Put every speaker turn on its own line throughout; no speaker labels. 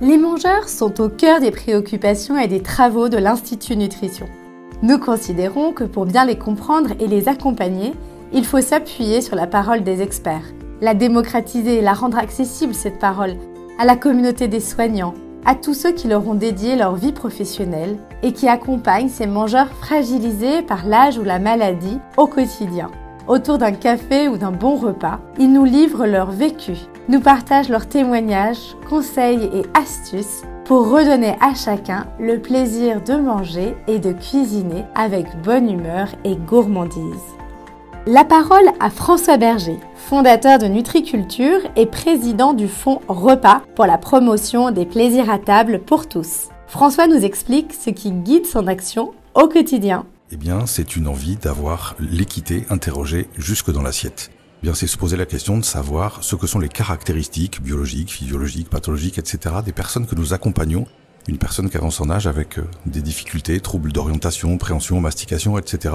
Les mangeurs sont au cœur des préoccupations et des travaux de l'Institut Nutrition. Nous considérons que pour bien les comprendre et les accompagner, il faut s'appuyer sur la parole des experts, la démocratiser et la rendre accessible cette parole à la communauté des soignants, à tous ceux qui leur ont dédié leur vie professionnelle et qui accompagnent ces mangeurs fragilisés par l'âge ou la maladie au quotidien. Autour d'un café ou d'un bon repas, ils nous livrent leur vécu, nous partagent leurs témoignages, conseils et astuces pour redonner à chacun le plaisir de manger et de cuisiner avec bonne humeur et gourmandise. La parole à François Berger, fondateur de Nutriculture et président du fonds Repas pour la promotion des plaisirs à table pour tous. François nous explique ce qui guide son action au quotidien.
Eh bien, c'est une envie d'avoir l'équité interrogée jusque dans l'assiette. Eh bien, c'est se poser la question de savoir ce que sont les caractéristiques biologiques, physiologiques, pathologiques, etc. des personnes que nous accompagnons. Une personne qui avance en âge avec des difficultés, troubles d'orientation, préhension, mastication, etc.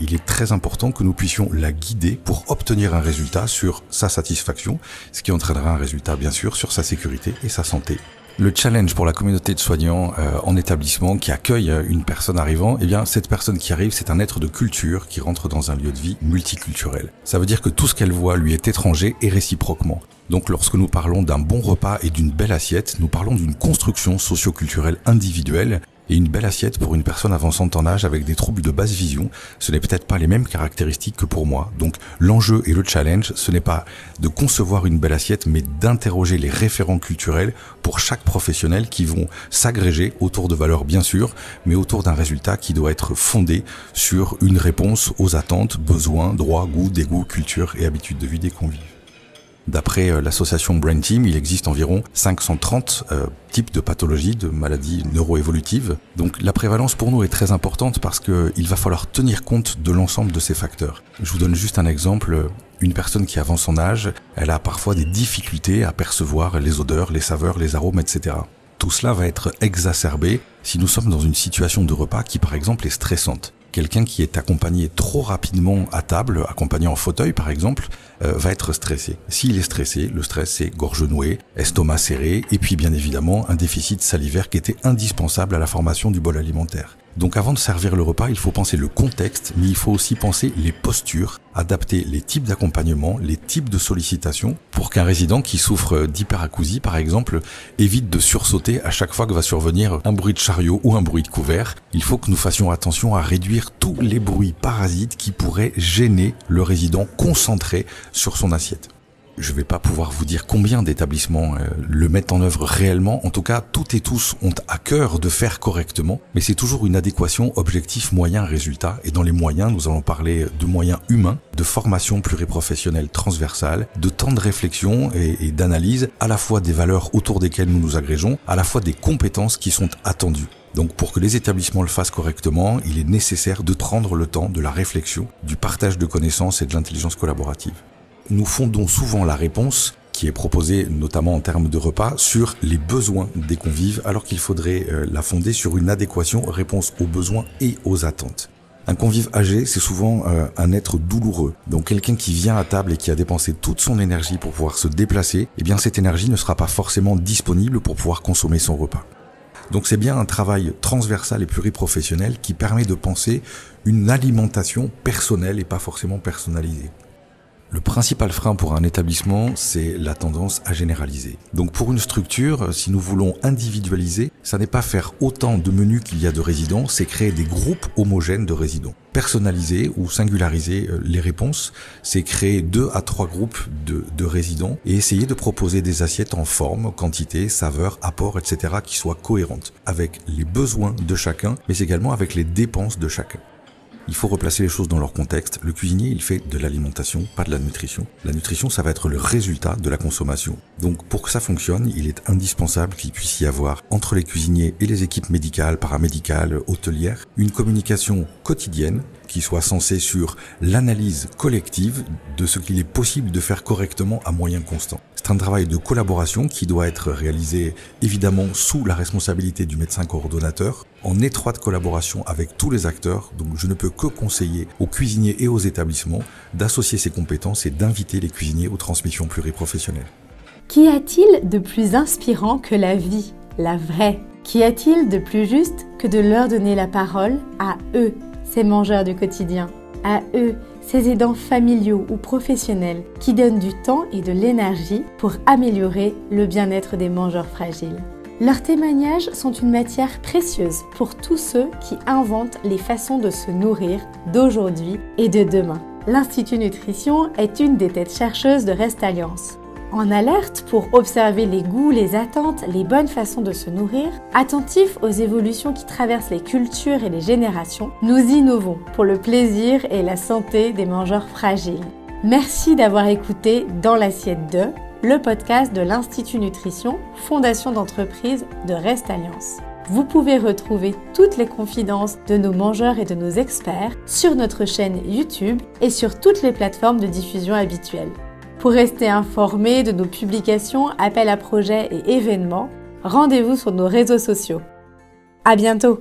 Il est très important que nous puissions la guider pour obtenir un résultat sur sa satisfaction, ce qui entraînera un résultat, bien sûr, sur sa sécurité et sa santé. Le challenge pour la communauté de soignants en établissement qui accueille une personne arrivant, eh bien cette personne qui arrive, c'est un être de culture qui rentre dans un lieu de vie multiculturel. Ça veut dire que tout ce qu'elle voit lui est étranger et réciproquement. Donc lorsque nous parlons d'un bon repas et d'une belle assiette, nous parlons d'une construction socio-culturelle individuelle. Et une belle assiette pour une personne avançant en âge avec des troubles de basse vision, ce n'est peut-être pas les mêmes caractéristiques que pour moi. Donc l'enjeu et le challenge, ce n'est pas de concevoir une belle assiette, mais d'interroger les référents culturels pour chaque professionnel qui vont s'agréger autour de valeurs bien sûr, mais autour d'un résultat qui doit être fondé sur une réponse aux attentes, besoins, droits, goûts, dégoûts, culture et habitudes de vie des convives. D'après l'association Brain Team, il existe environ 530 types de pathologies, de maladies neuroévolutives. Donc la prévalence pour nous est très importante parce qu'il va falloir tenir compte de l'ensemble de ces facteurs. Je vous donne juste un exemple. Une personne qui avance en âge, elle a parfois des difficultés à percevoir les odeurs, les saveurs, les arômes, etc. Tout cela va être exacerbé si nous sommes dans une situation de repas qui par exemple est stressante. Quelqu'un qui est accompagné trop rapidement à table, accompagné en fauteuil par exemple, va être stressé. S'il est stressé, le stress c'est gorge nouée, estomac serré et puis bien évidemment un déficit salivaire qui était indispensable à la formation du bol alimentaire. Donc avant de servir le repas, il faut penser le contexte, mais il faut aussi penser les postures, adapter les types d'accompagnement, les types de sollicitations, pour qu'un résident qui souffre d'hyperacousie, par exemple, évite de sursauter à chaque fois que va survenir un bruit de chariot ou un bruit de couvert. Il faut que nous fassions attention à réduire tous les bruits parasites qui pourraient gêner le résident concentré sur son assiette. Je ne vais pas pouvoir vous dire combien d'établissements le mettent en œuvre réellement. En tout cas, toutes et tous ont à cœur de faire correctement. Mais c'est toujours une adéquation objectif moyen résultat. Et dans les moyens, nous allons parler de moyens humains, de formation pluriprofessionnelle transversale, de temps de réflexion et d'analyse, à la fois des valeurs autour desquelles nous nous agrégeons, à la fois des compétences qui sont attendues. Donc pour que les établissements le fassent correctement, il est nécessaire de prendre le temps de la réflexion, du partage de connaissances et de l'intelligence collaborative. Nous fondons souvent la réponse, qui est proposée notamment en termes de repas, sur les besoins des convives, alors qu'il faudrait la fonder sur une adéquation réponse aux besoins et aux attentes. Un convive âgé, c'est souvent un être douloureux. Donc quelqu'un qui vient à table et qui a dépensé toute son énergie pour pouvoir se déplacer, eh bien cette énergie ne sera pas forcément disponible pour pouvoir consommer son repas. Donc c'est bien un travail transversal et pluriprofessionnel qui permet de penser une alimentation personnelle et pas forcément personnalisée. Le principal frein pour un établissement, c'est la tendance à généraliser. Donc pour une structure, si nous voulons individualiser, ça n'est pas faire autant de menus qu'il y a de résidents, c'est créer des groupes homogènes de résidents. Personnaliser ou singulariser les réponses, c'est créer 2 à 3 groupes de résidents et essayer de proposer des assiettes en forme, quantité, saveur, apport, etc. qui soient cohérentes avec les besoins de chacun, mais également avec les dépenses de chacun. Il faut replacer les choses dans leur contexte. Le cuisinier, il fait de l'alimentation, pas de la nutrition. La nutrition, ça va être le résultat de la consommation. Donc, pour que ça fonctionne, il est indispensable qu'il puisse y avoir, entre les cuisiniers et les équipes médicales, paramédicales, hôtelières, une communication quotidienne qui soit censée sur l'analyse collective de ce qu'il est possible de faire correctement à moyens constants. C'est un travail de collaboration qui doit être réalisé évidemment sous la responsabilité du médecin coordonnateur, en étroite collaboration avec tous les acteurs. Donc je ne peux que conseiller aux cuisiniers et aux établissements d'associer ces compétences et d'inviter les cuisiniers aux transmissions pluriprofessionnelles.
Qu'y a-t-il de plus inspirant que la vie, la vraie? Qu'y a-t-il de plus juste que de leur donner la parole à eux, ces mangeurs du quotidien, à eux, ces aidants familiaux ou professionnels qui donnent du temps et de l'énergie pour améliorer le bien-être des mangeurs fragiles? Leurs témoignages sont une matière précieuse pour tous ceux qui inventent les façons de se nourrir d'aujourd'hui et de demain. L'Institut Nutrition est une des têtes chercheuses de Restalliance. En alerte pour observer les goûts, les attentes, les bonnes façons de se nourrir, attentifs aux évolutions qui traversent les cultures et les générations, nous innovons pour le plaisir et la santé des mangeurs fragiles. Merci d'avoir écouté Dans l'assiette de, le podcast de l'Institut Nutrition, fondation d'entreprise de Restalliance. Vous pouvez retrouver toutes les confidences de nos mangeurs et de nos experts sur notre chaîne YouTube et sur toutes les plateformes de diffusion habituelles. Pour rester informé de nos publications, appels à projets et événements, rendez-vous sur nos réseaux sociaux. À bientôt!